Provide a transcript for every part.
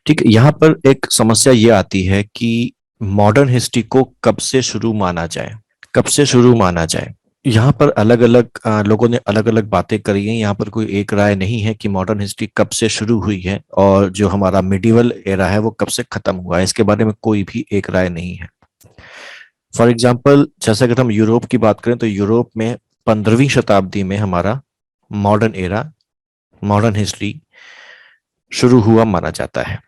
ठीक है, यहाँ पर एक समस्या ये आती है कि मॉडर्न हिस्ट्री को कब से शुरू माना जाए, कब से शुरू माना जाए। यहाँ पर अलग अलग लोगों ने अलग अलग बातें करी हैं। यहाँ पर कोई एक राय नहीं है कि मॉडर्न हिस्ट्री कब से शुरू हुई है और जो हमारा मिडिवल एरा है वो कब से खत्म हुआ है, इसके बारे में कोई भी एक राय नहीं है। फॉर एग्जाम्पल, जैसे अगर हम यूरोप की बात करें तो यूरोप में 15वीं शताब्दी में हमारा मॉडर्न एरा, मॉडर्न हिस्ट्री शुरू हुआ माना जाता है।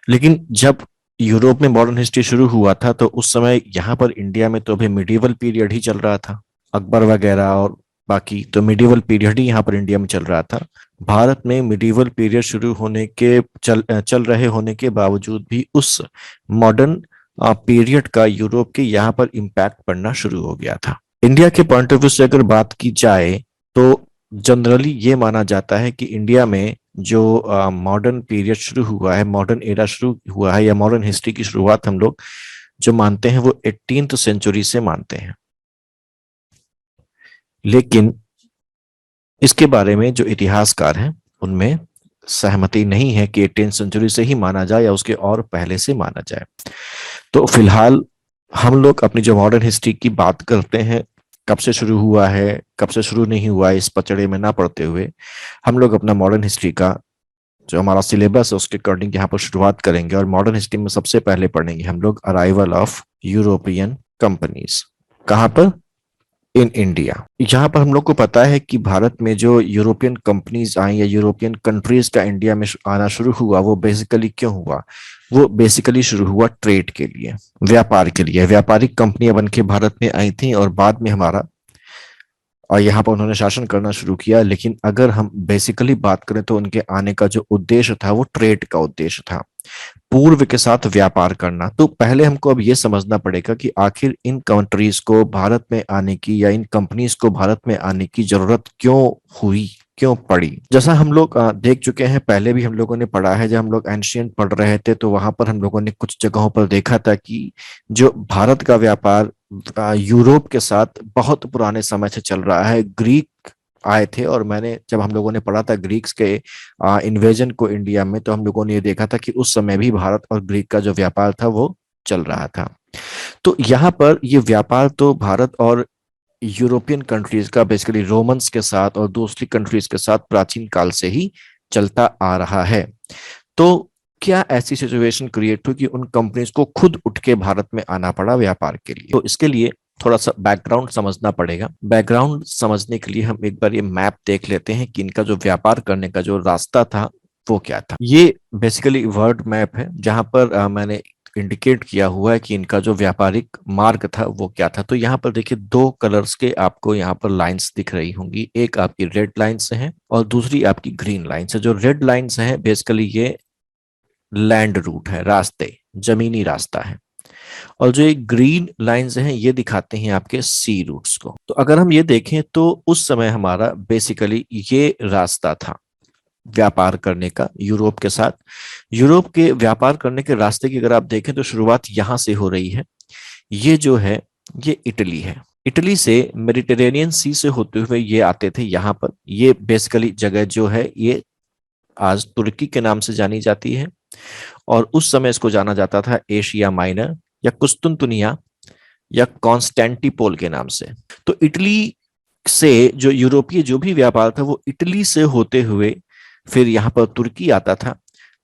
लेकिन जब यूरोप में मॉडर्न हिस्ट्री शुरू हुआ था तो उस समय यहाँ पर इंडिया में तो अभी मिडिवल पीरियड ही चल रहा था, अकबर वगैरह और बाकी, तो मिडिवल पीरियड ही यहाँ पर इंडिया में चल रहा था। भारत में मिडिवल पीरियड शुरू होने के चल रहे होने के बावजूद भी उस मॉडर्न पीरियड का यूरोप के यहाँ पर इम्पैक्ट पड़ना शुरू हो गया था। इंडिया के पॉइंट ऑफ व्यू से अगर बात की जाए तो जनरली ये माना जाता है कि इंडिया में जो मॉडर्न पीरियड शुरू हुआ है, मॉडर्न एरा शुरू हुआ है या मॉडर्न हिस्ट्री की शुरुआत हम लोग जो मानते हैं वो 18th सेंचुरी से मानते हैं। लेकिन इसके बारे में जो इतिहासकार हैं उनमें सहमति नहीं है कि 18th सेंचुरी से ही माना जाए या उसके और पहले से माना जाए। तो फिलहाल हम लोग अपनी जो मॉडर्न हिस्ट्री की बात करते हैं, कब से शुरू हुआ है कब से शुरू नहीं हुआ है, इस पचड़े में ना पड़ते हुए हम लोग अपना मॉडर्न हिस्ट्री का जो हमारा सिलेबस है उसके अकॉर्डिंग यहाँ पर शुरुआत करेंगे। और मॉडर्न हिस्ट्री में सबसे पहले पढ़ेंगे हम लोग अराइवल ऑफ यूरोपियन कंपनीज। कहाँ पर? In India. यहाँ पर हम लोग को पता है कि भारत में जो यूरोपियन कंपनीज आई या यूरोपियन कंट्रीज का इंडिया में आना शुरू हुआ, वो बेसिकली क्यों हुआ? वो बेसिकली शुरू हुआ ट्रेड के लिए, व्यापार के लिए। व्यापारिक कंपनियां बन के भारत में आई थी और बाद में हमारा और यहाँ पर उन्होंने शासन करना शुरू किया। लेकिन अगर हम बेसिकली बात करें तो उनके आने का जो उद्देश्य था वो ट्रेड का उद्देश्य था, पूर्व के साथ व्यापार करना। तो पहले हमको अब ये समझना पड़ेगा कि आखिर इन कंट्रीज को भारत में आने की या इन कंपनीज को भारत में आने की जरूरत क्यों हुई, क्यों पड़ी। जैसा हम लोग देख चुके हैं, पहले भी हम लोगों ने पढ़ा है, जब हम लोग एंशियंट पढ़ रहे थे तो वहां पर हम लोगों ने कुछ जगहों पर देखा था कि जो भारत का व्यापार यूरोप के साथ बहुत पुराने समय से चल रहा है। ग्रीक आए थे और मैंने जब हम लोगों ने पढ़ा था ग्रीक्स के इन्वेजन को इंडिया में, तो हम लोगों ने ये देखा था कि उस समय भी भारत और ग्रीक का जो व्यापार था वो चल रहा था। तो यहाँ पर ये व्यापार तो भारत और यूरोपियन कंट्रीज का बेसिकली रोमन्स के साथ और दूसरी कंट्रीज के साथ प्राचीन काल से ही चलता आ रहा है। तो क्या ऐसी सिचुएशन क्रिएट हुई कि उन कंपनीज को खुद उठ के भारत में आना पड़ा व्यापार के लिए? तो इसके लिए थोड़ा सा बैकग्राउंड समझना पड़ेगा। बैकग्राउंड समझने के लिए हम एक बार ये मैप देख लेते हैं कि इनका जो व्यापार करने का जो रास्ता था वो क्या था। ये बेसिकली वर्ल्ड मैप है जहां पर मैंने इंडिकेट किया हुआ है कि इनका जो व्यापारिक मार्ग था वो क्या था। तो यहाँ पर देखिए, दो कलर्स के आपको यहाँ पर लाइंस दिख रही होंगी, एक आपकी रेड लाइन से है और दूसरी आपकी ग्रीन लाइन से। जो रेड लाइन से है बेसिकली ये लैंड रूट है, रास्ते, जमीनी रास्ता है। और जो एक ग्रीन लाइंस हैं ये दिखाते हैं आपके सी रूट्स को। तो अगर हम ये देखें तो उस समय हमारा बेसिकली ये रास्ता था व्यापार करने का यूरोप के साथ। यूरोप के व्यापार करने के रास्ते की अगर आप देखें तो शुरुआत यहां से हो रही है। ये जो है ये इटली है। इटली से मेडिटेरेनियन सी से होते हुए ये आते थे यहाँ पर। ये बेसिकली जगह जो है ये आज तुर्की के नाम से जानी जाती है और उस समय इसको जाना जाता था एशिया माइनर या कुस्तुनतुनिया या कॉन्स्टेंटिपोल के नाम से। तो इटली से जो यूरोपीय जो भी व्यापार था वो इटली से होते हुए फिर यहाँ पर तुर्की आता था।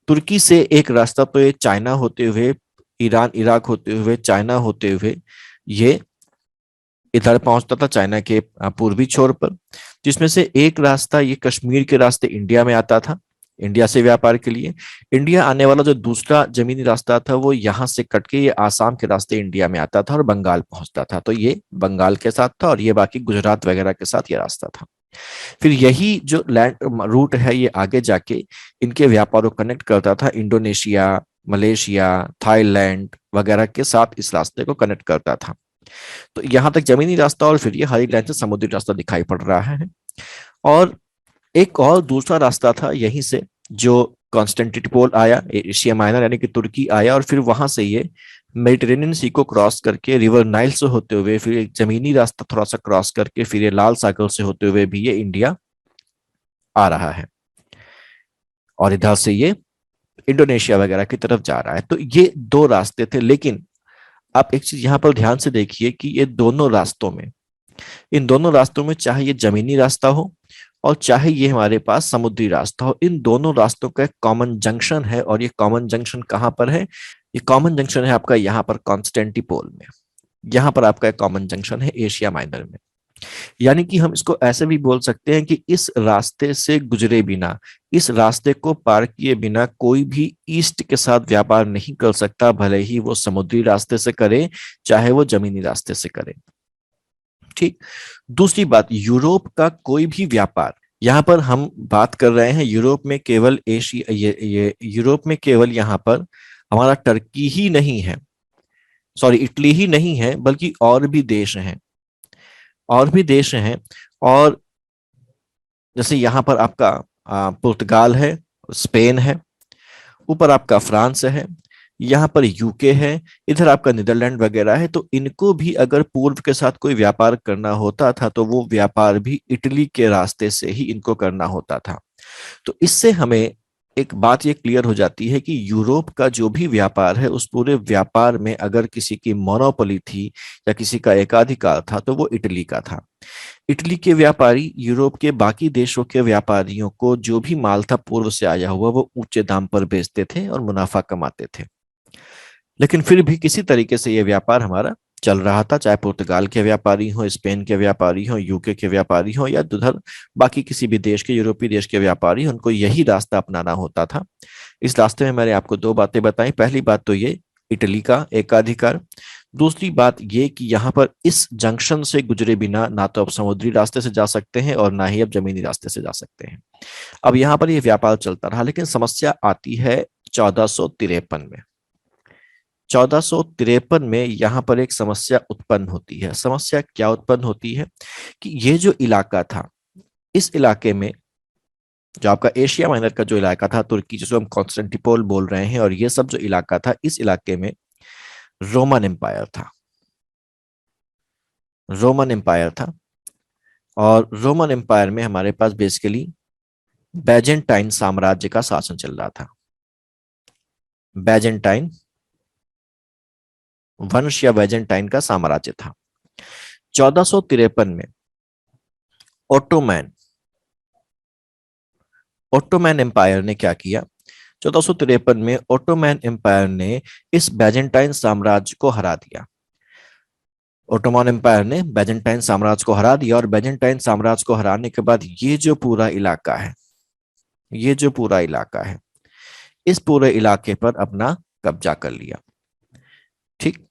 तुर्की से एक रास्ता तो ये चाइना होते हुए, ईरान इराक होते हुए, चाइना होते हुए ये इधर पहुंचता था चाइना के पूर्वी छोर पर, जिसमें से एक रास्ता ये कश्मीर के रास्ते इंडिया में आता था, इंडिया से व्यापार के लिए। इंडिया आने वाला जो दूसरा जमीनी रास्ता था वो यहाँ से कट के ये आसाम के रास्ते इंडिया में आता था और बंगाल पहुंचता था। तो ये बंगाल के साथ था और ये बाकी गुजरात वगैरह के साथ ये रास्ता था। फिर यही जो लैंड रूट है ये आगे जाके इनके व्यापारों को कनेक्ट करता था इंडोनेशिया, मलेशिया, थाईलैंड वगैरह के साथ, इस रास्ते को कनेक्ट करता था। तो यहां तक जमीनी रास्ता और फिर ये हरी लाइन से समुद्री रास्ता दिखाई पड़ रहा है। और एक और दूसरा रास्ता था यहीं से जो कॉन्स्टेंटिनोपल आया, एशिया माइनर यानी कि तुर्की आया और फिर वहां से ये मेडिटेरेनियन सी को क्रॉस करके रिवर नाइल से होते हुए फिर एक जमीनी रास्ता थोड़ा सा क्रॉस करके फिर ये लाल सागर से होते हुए भी ये इंडिया आ रहा है और इधर से ये इंडोनेशिया वगैरह की तरफ जा रहा है। तो ये दो रास्ते थे, लेकिन आप एक चीज यहां पर ध्यान से देखिए कि ये दोनों रास्तों में, इन दोनों रास्तों में, चाहे ये जमीनी रास्ता हो और चाहे ये हमारे पास समुद्री रास्ता हो, इन दोनों रास्तों का एक कॉमन जंक्शन है। और ये कॉमन जंक्शन कहाँ पर है? ये कॉमन जंक्शन है आपका यहाँ पर कॉन्स्टेंटिपोल में। यहाँ पर आपका एक कॉमन जंक्शन है एशिया माइनर में। यानी कि हम इसको ऐसे भी बोल सकते हैं कि इस रास्ते से गुजरे बिना, इस रास्ते को पार किए बिना कोई भी ईस्ट के साथ व्यापार नहीं कर सकता, भले ही वो समुद्री रास्ते से करे चाहे वो जमीनी रास्ते से करे। ठीक। दूसरी बात, यूरोप का कोई भी व्यापार, यहां पर हम बात कर रहे हैं यूरोप में केवल एशिया, ये यूरोप में केवल यहां पर हमारा टर्की ही नहीं है, सॉरी इटली ही नहीं है, बल्कि और भी देश हैं, और भी देश हैं। और जैसे यहाँ पर आपका पुर्तगाल है, स्पेन है, ऊपर आपका फ्रांस है, यहाँ पर यूके है, इधर आपका नीदरलैंड वगैरह है। तो इनको भी अगर पूर्व के साथ कोई व्यापार करना होता था तो वो व्यापार भी इटली के रास्ते से ही इनको करना होता था। तो इससे हमें एक बात ये क्लियर हो जाती है कि यूरोप का जो भी व्यापार है, उस पूरे व्यापार में अगर किसी की मोनोपोली थी या किसी का एकाधिकार था तो वो इटली का था। इटली के व्यापारी यूरोप के बाकी देशों के व्यापारियों को जो भी माल था पूर्व से आया हुआ, वो ऊंचे दाम पर बेचते थे और मुनाफा कमाते थे। लेकिन फिर भी किसी तरीके से यह व्यापार हमारा चल रहा था, चाहे पुर्तगाल के व्यापारी हो, स्पेन के व्यापारी हो, यूके के व्यापारी हो, या उधर बाकी किसी भी देश के, यूरोपीय देश के व्यापारी, उनको यही रास्ता अपनाना होता था। इस रास्ते में मैंने आपको दो बातें बताई। पहली बात तो ये इटली का एकाधिकार, दूसरी बात ये कि यहाँ पर इस जंक्शन से गुजरे बिना ना तो आप समुद्री रास्ते से जा सकते हैं और ना ही आप जमीनी रास्ते से जा सकते हैं। अब यहाँ पर यह व्यापार चलता रहा, लेकिन समस्या आती है 1453 में। 1453 में यहाँ पर एक समस्या उत्पन्न होती है। समस्या क्या उत्पन्न होती है कि ये जो इलाका था, इस इलाके में जो आपका एशिया माइनर का जो इलाका था, तुर्की जिसको हम कॉन्स्टेंटिपोल बोल रहे हैं, और ये सब जो इलाका था, इस इलाके में रोमन एम्पायर था। रोमन एम्पायर था, और रोमन एम्पायर में हमारे पास बेसिकली बैजेंटाइन साम्राज्य का शासन चल रहा था। बैजेंटाइन वंश या बैजेंटाइन का साम्राज्य था। 1453 में ओटोमैन ओटोमैन एम्पायर ने क्या किया? 1453 में ओटोमैन एम्पायर ने इस बैजेंटाइन साम्राज्य को हरा दिया। ओटोमन एम्पायर ने बैजेंटाइन साम्राज्य को हरा दिया, और बैजेंटाइन साम्राज्य को हराने के बाद ये जो पूरा इलाका है, ये जो पूरा इलाका है, इस पूरे इलाके पर अपना कब्जा कर लिया। ठीक।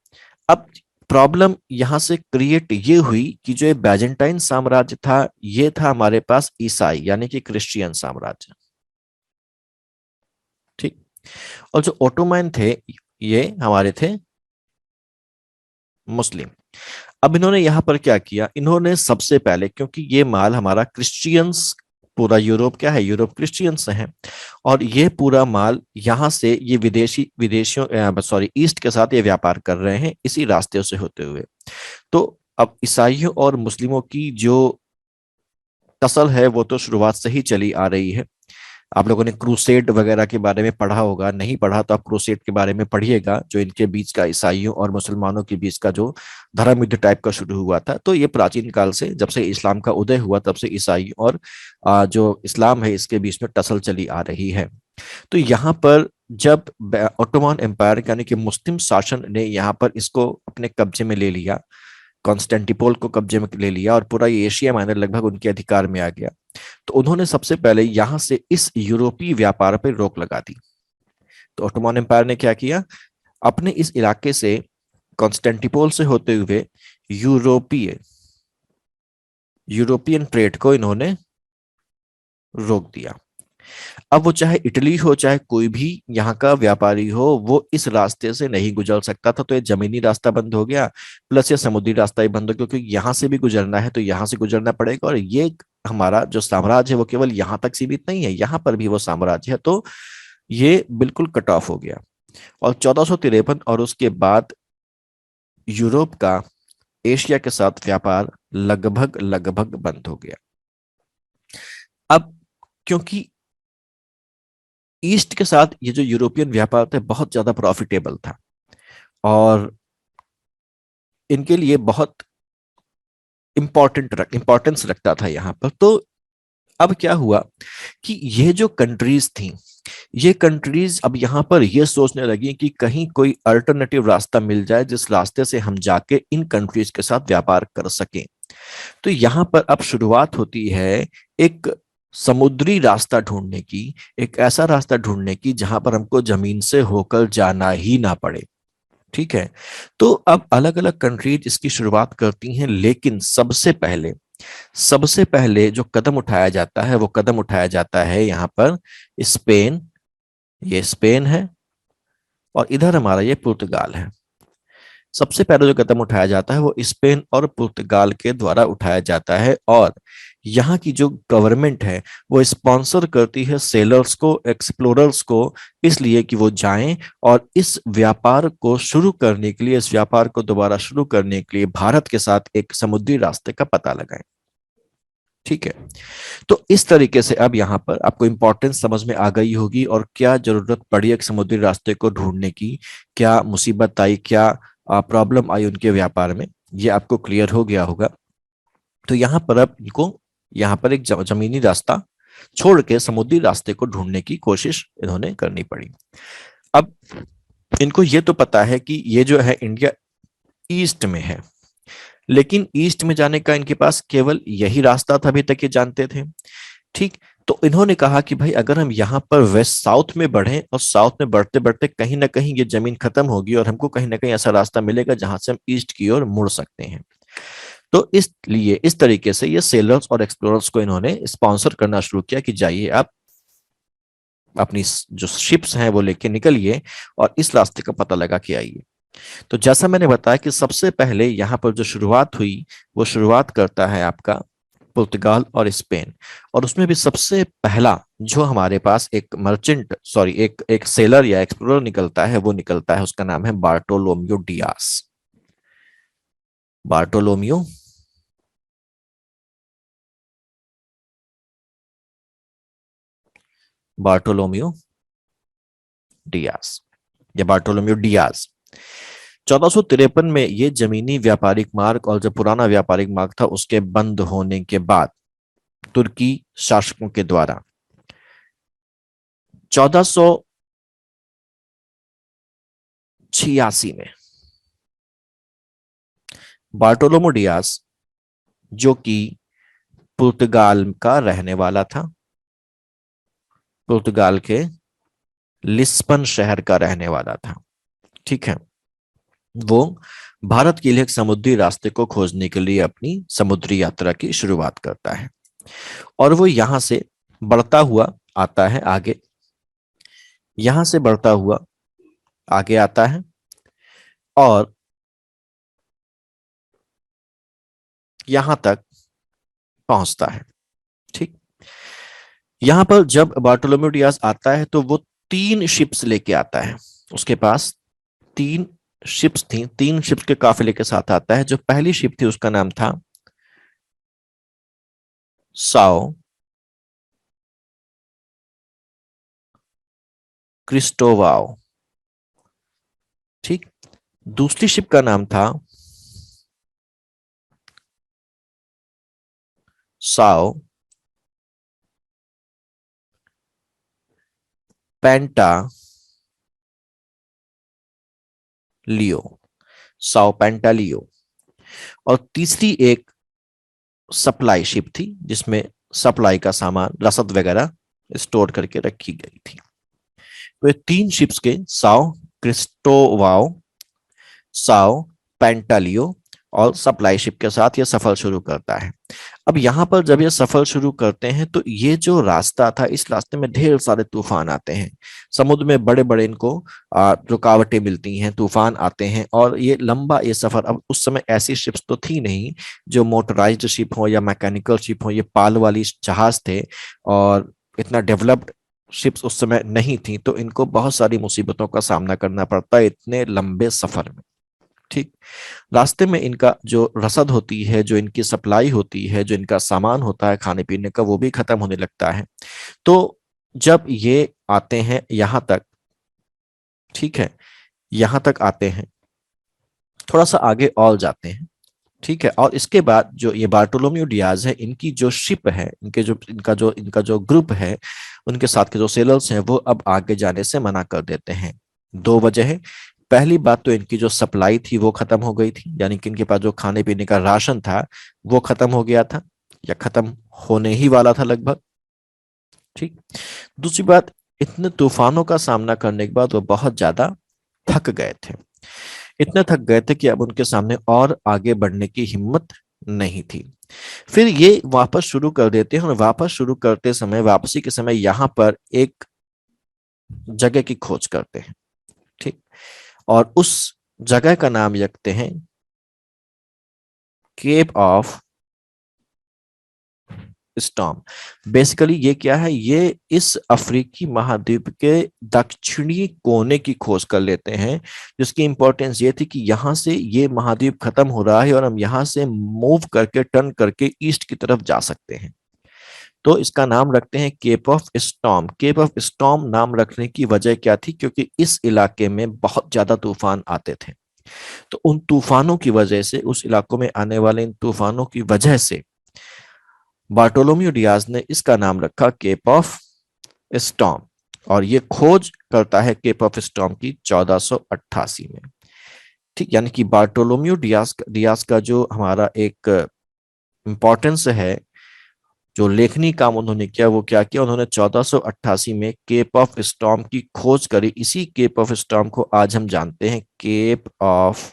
अब प्रॉब्लम यहां से क्रिएट ये हुई कि जो बैजेंटाइन साम्राज्य था, ये था हमारे पास ईसाई यानी कि क्रिश्चियन साम्राज्य। ठीक। और जो ओटोमैन थे, ये हमारे थे मुस्लिम। अब इन्होंने यहां पर क्या किया? इन्होंने सबसे पहले, क्योंकि ये माल हमारा क्रिश्चियंस, पूरा यूरोप क्या है, यूरोप क्रिश्चियंस से है, और ये पूरा माल यहां से ये विदेशियों सॉरी ईस्ट के साथ ये व्यापार कर रहे हैं इसी रास्ते से होते हुए। तो अब ईसाइयों और मुस्लिमों की जो टसल है वो तो शुरुआत से ही चली आ रही है। आप लोगों ने क्रूसेड वगैरह के बारे में पढ़ा होगा, नहीं पढ़ा तो आप क्रूसेड के बारे में पढ़िएगा, जो इनके बीच का, ईसाइयों और मुसलमानों के बीच का जो धर्म युद्ध टाइप का शुरू हुआ था। तो ये प्राचीन काल से, जब से इस्लाम का उदय हुआ, तब से ईसाई और जो इस्लाम है इसके बीच में टसल चली आ रही है। तो यहाँ पर जब ऑटोमन एम्पायर यानी कि मुस्लिम शासन ने यहाँ पर इसको अपने कब्जे में ले लिया, कॉन्स्टेंटिपोल को कब्जे में ले लिया, और पूरा ये एशिया माइनर लगभग उनके अधिकार में आ गया, तो उन्होंने सबसे पहले यहां से इस यूरोपीय व्यापार पर रोक लगा दी। तो ऑटोमन एम्पायर ने क्या किया? अपने इस इलाके से, कॉन्स्टेंटिपोल से होते हुए यूरोपीय यूरोपियन ट्रेड को इन्होंने रोक दिया। अब वो चाहे इटली हो, चाहे कोई भी यहाँ का व्यापारी हो, वो इस रास्ते से नहीं गुजर सकता था। तो ये जमीनी रास्ता बंद हो गया, प्लस ये समुद्री रास्ता ही बंद हो गया, क्योंकि यहाँ से भी गुजरना है तो यहाँ से गुजरना पड़ेगा। और ये हमारा जो साम्राज्य है वो केवल यहाँ तक सीमित नहीं है, यहाँ पर भी वो साम्राज्य है। तो ये बिल्कुल कट ऑफ हो गया। और 1453 और उसके बाद यूरोप का एशिया के साथ व्यापार लगभग लगभग बंद हो गया। अब क्योंकि ईस्ट के साथ ये जो यूरोपियन व्यापार था बहुत ज्यादा प्रॉफिटेबल था और इनके लिए बहुत इंपॉर्टेंस रखता था यहाँ पर। तो अब क्या हुआ कि ये जो कंट्रीज थी, ये कंट्रीज अब यहाँ पर ये सोचने लगी कि कहीं कोई अल्टरनेटिव रास्ता मिल जाए जिस रास्ते से हम जाके इन कंट्रीज के साथ व्यापार कर सकें। तो यहाँ पर अब शुरुआत होती है एक समुद्री रास्ता ढूंढने की, एक ऐसा रास्ता ढूंढने की जहां पर हमको जमीन से होकर जाना ही ना पड़े। ठीक है। तो अब अलग अलग कंट्रीज इसकी शुरुआत करती हैं, लेकिन सबसे पहले जो कदम उठाया जाता है वो कदम उठाया जाता है यहाँ पर स्पेन। ये स्पेन है और इधर हमारा ये पुर्तगाल है। सबसे पहले जो कदम उठाया जाता है वो स्पेन और पुर्तगाल के द्वारा उठाया जाता है और यहाँ की जो गवर्नमेंट है वो स्पॉन्सर करती है सेलर्स को, एक्सप्लोरर्स को, इसलिए कि वो जाएं और इस व्यापार को शुरू करने के लिए, इस व्यापार को दोबारा शुरू करने के लिए भारत के साथ एक समुद्री रास्ते का पता लगाएं। ठीक है। तो इस तरीके से अब यहाँ पर आपको इंपॉर्टेंस समझ में आ गई होगी और क्या जरूरत पड़ी एक समुद्री रास्ते को ढूंढने की, क्या मुसीबत आई, क्या प्रॉब्लम आई उनके व्यापार में, ये आपको क्लियर हो गया होगा। तो यहाँ पर अब इनको यहाँ पर एक जमीनी रास्ता छोड़ के समुद्री रास्ते को ढूंढने की कोशिश इन्होंने करनी पड़ी। अब इनको ये तो पता है कि ये जो है इंडिया ईस्ट में है, लेकिन ईस्ट में जाने का इनके पास केवल यही रास्ता था, अभी तक ये जानते थे। ठीक। तो इन्होंने कहा कि भाई अगर हम यहाँ पर वेस्ट साउथ में बढ़ें और साउथ में बढ़ते बढ़ते कहीं ना कहीं ये जमीन खत्म होगी और हमको कहीं ना कहीं ऐसा रास्ता मिलेगा जहां से हम ईस्ट की ओर मुड़ सकते हैं। तो इसलिए इस तरीके से ये सेलर्स और एक्सप्लोरर्स को इन्होंने स्पॉन्सर करना शुरू किया कि जाइए आप अपनी जो शिप्स हैं वो लेके निकलिए और इस रास्ते का पता लगा के आइए। तो जैसा मैंने बताया कि सबसे पहले यहाँ पर जो शुरुआत हुई वो शुरुआत करता है आपका पुर्तगाल और स्पेन। और उसमें भी सबसे पहला जो हमारे पास एक एक एक सेलर या एक्सप्लोरर निकलता है वो निकलता है, उसका नाम है बार्टोलोम्यू डियास। बार्टोलोम्यू बार्टोलोम्यू डियास या बार्टोलोम्यू डियाज। 1453 में ये जमीनी व्यापारिक मार्ग और जो पुराना व्यापारिक मार्ग था उसके बंद होने के बाद तुर्की शासकों के द्वारा 1486 में बार्टोलोमो डियास, जो कि पुर्तगाल का रहने वाला था, पुर्तगाल के लिस्बन शहर का रहने वाला था। ठीक है। वो भारत के लिए एक समुद्री रास्ते को खोजने के लिए अपनी समुद्री यात्रा की शुरुआत करता है और वो यहां से बढ़ता हुआ आता है आगे, यहां से बढ़ता हुआ आगे आता है और यहां तक पहुंचता है। ठीक। यहां पर जब बार्टोलोम्यू डियाज आता है तो वो 3 शिप्स लेके आता है। उसके पास 3 शिप्स थी, 3 शिप्स के काफिले के साथ आता है। जो पहली शिप थी उसका नाम था साओ क्रिस्टोवाओ। ठीक। दूसरी शिप का नाम था साओ पेंटा लियो, साओ पेंटा लियो। और तीसरी एक सप्लाई शिप थी जिसमें सप्लाई का सामान, रसद वगैरह स्टोर करके रखी गई थी। वे 3 शिप्स के साओ क्रिस्टोवाओ, साओ पेंटालियो और सप्लाई शिप के साथ ये सफर शुरू करता है। अब यहाँ पर जब ये सफर शुरू करते हैं तो ये जो रास्ता था, इस रास्ते में ढेर सारे तूफान आते हैं। समुद्र में बड़े बड़े इनको रुकावटें मिलती हैं, तूफान आते हैं और ये लंबा ये सफर। अब उस समय ऐसी शिप्स तो थी नहीं जो मोटराइज्ड शिप हो या मैकेनिकल शिप हो, ये पाल वाली जहाज थे और इतना डेवलप्ड शिप्स उस समय नहीं थी, तो इनको बहुत सारी मुसीबतों का सामना करना पड़ता है इतने लंबे सफर में। ठीक। रास्ते में इनका जो रसद होती है, जो इनकी सप्लाई होती है, जो इनका सामान होता है खाने पीने का, वो भी खत्म होने लगता है। तो जब ये आते हैं यहां तक, ठीक है, यहां तक आते हैं, थोड़ा सा आगे और जाते हैं, ठीक है, और इसके बाद जो ये बार्टोलोम्यू डियाज है, इनकी जो शिप है, इनका जो ग्रुप है, उनके साथ के जो सेलर्स हैं वो अब आगे जाने से मना कर देते हैं। दो वजह है। पहली बात तो इनकी जो सप्लाई थी वो खत्म हो गई थी, यानी कि इनके पास जो खाने पीने का राशन था वो खत्म हो गया था, या खत्म होने ही वाला था लगभग। ठीक। दूसरी बात, इतने तूफानों का सामना करने के बाद वो बहुत ज्यादा थक गए थे। इतने थक गए थे कि अब उनके सामने और आगे बढ़ने की हिम्मत नहीं थी। फिर ये वापस शुरू कर देते हैं, और वापस शुरू करते समय, वापसी के समय यहाँ पर एक जगह की खोज करते हैं। ठीक। और उस जगह का नाम रखते हैं केप ऑफ स्टॉर्म। बेसिकली ये क्या है, ये इस अफ्रीकी महाद्वीप के दक्षिणी कोने की खोज कर लेते हैं, जिसकी इंपॉर्टेंस ये थी कि यहाँ से ये महाद्वीप खत्म हो रहा है और हम यहाँ से मूव करके, टर्न करके ईस्ट की तरफ जा सकते हैं। तो इसका नाम रखते हैं Cape of Storm. Cape of Storm नाम रखने की वजह क्या थी, क्योंकि इस इलाके में बहुत ज्यादा तूफान आते थे। तो उन तूफानों की वजह से, उस इलाकों में आने वाले इन तूफानों की वजह से बार्टोलोम्यू डियाज ने इसका नाम रखा केप ऑफ स्टॉर्म। और ये खोज करता है केप ऑफ स्टॉर्म की 1488 में। ठीक, यानी कि बार्टोलोम्यू डियाज का जो हमारा एक इंपॉर्टेंस है, जो लेखनी काम उन्होंने किया, वो क्या किया, उन्होंने 1488 में केप ऑफ स्टॉर्म की खोज करी। इसी केप ऑफ स्टॉर्म को आज हम जानते हैं केप ऑफ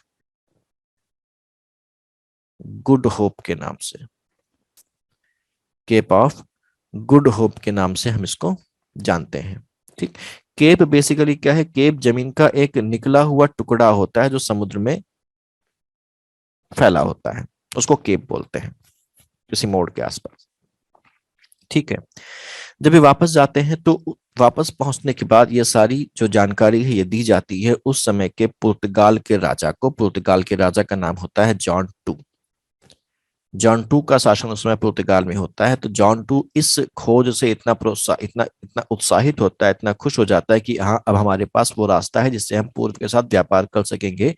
गुड होप के नाम से। केप ऑफ गुड होप के नाम से हम इसको जानते हैं। ठीक। केप बेसिकली क्या है, केप जमीन का एक निकला हुआ टुकड़ा होता है जो समुद्र में फैला होता है, उसको केप बोलते हैं, किसी मोड़ के आसपास। ठीक है। जब ये वापस जाते हैं तो वापस पहुंचने के बाद ये सारी जो जानकारी है ये दी जाती है उस समय के पुर्तगाल के राजा को। पुर्तगाल के राजा का नाम होता है जॉन टू। जॉन टू का शासन उस समय पुर्तगाल में होता है। तो जॉन टू इस खोज से इतना प्रोत्साह इतना इतना उत्साहित होता है, इतना खुश हो जाता है कि हाँ, अब हमारे पास वो रास्ता है जिससे हम पूर्व के साथ व्यापार कर सकेंगे।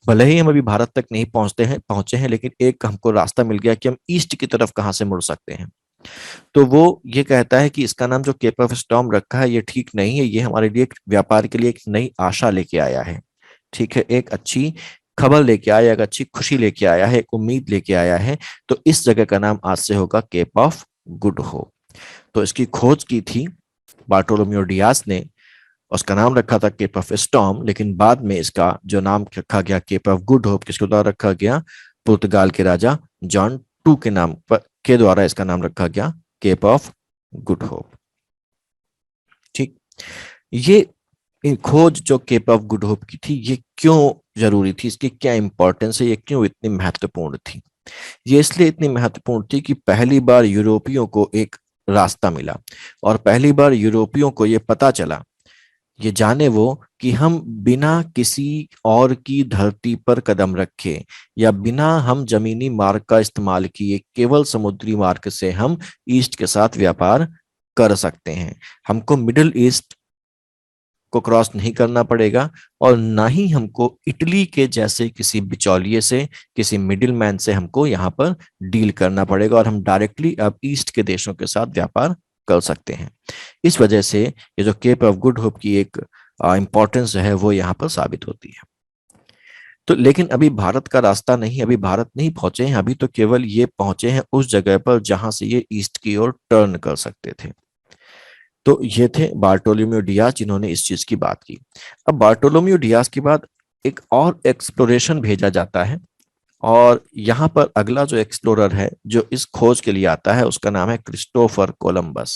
भले ही हम अभी भारत तक नहीं पहुंचे हैं, लेकिन एक हमको रास्ता मिल गया कि हम ईस्ट की तरफ कहाँ से मुड़ सकते हैं। तो वो ये कहता है कि इसका नाम जो केप ऑफ स्टॉर्म रखा है ये ठीक नहीं है, ये हमारे लिए व्यापार के लिए एक नई आशा लेके आया है। ठीक है, एक अच्छी खबर लेके आया, एक अच्छी खुशी लेके आया है, एक उम्मीद लेके आया है। तो इस जगह का नाम आज से होगा केप ऑफ गुड होप। तो इसकी खोज की थी बार्टोलोम्यू डियाज ने, उसका नाम रखा था केप ऑफ स्टॉर्म, लेकिन बाद में इसका जो नाम रखा गया केप ऑफ गुड होप, किसके द्वारा रखा गया, पुर्तगाल के राजा जॉन टू के नाम पर के द्वारा इसका नाम रखा गया केप ऑफ गुड होप। ठीक। ये खोज जो केप ऑफ गुड होप की थी, ये क्यों जरूरी थी, इसकी क्या इंपॉर्टेंस है, ये क्यों इतनी महत्वपूर्ण थी। ये इसलिए इतनी महत्वपूर्ण थी कि पहली बार यूरोपियों को एक रास्ता मिला, और पहली बार यूरोपियों को ये पता चला, ये जाने वो, कि हम बिना किसी और की धरती पर कदम रखे, या बिना हम जमीनी मार्ग का इस्तेमाल किए, केवल समुद्री मार्ग से हम ईस्ट के साथ व्यापार कर सकते हैं। हमको मिडिल ईस्ट को क्रॉस नहीं करना पड़ेगा, और ना ही हमको इटली के जैसे किसी बिचौलिए से, किसी मिडिल मैन से हमको यहाँ पर डील करना पड़ेगा, और हम डायरेक्टली अब ईस्ट के देशों के साथ व्यापार कर सकते हैं। इस वजह से ये जो केप ऑफ गुड होप की एक इंपॉर्टेंस है वो यहाँ पर साबित होती है। तो लेकिन अभी भारत का रास्ता नहीं, अभी भारत नहीं पहुंचे हैं, अभी तो केवल ये पहुंचे हैं उस जगह पर जहां से ये ईस्ट की ओर टर्न कर सकते थे। तो ये थे बार्टोलोम्यू डियाज जिन्होंने इस चीज की बात की। अब बार्टोलोम्यू डियाज के बाद एक और एक्सप्लोरेशन भेजा जाता है, और यहाँ पर अगला जो एक्सप्लोरर है जो इस खोज के लिए आता है उसका नाम है क्रिस्टोफर कोलंबस।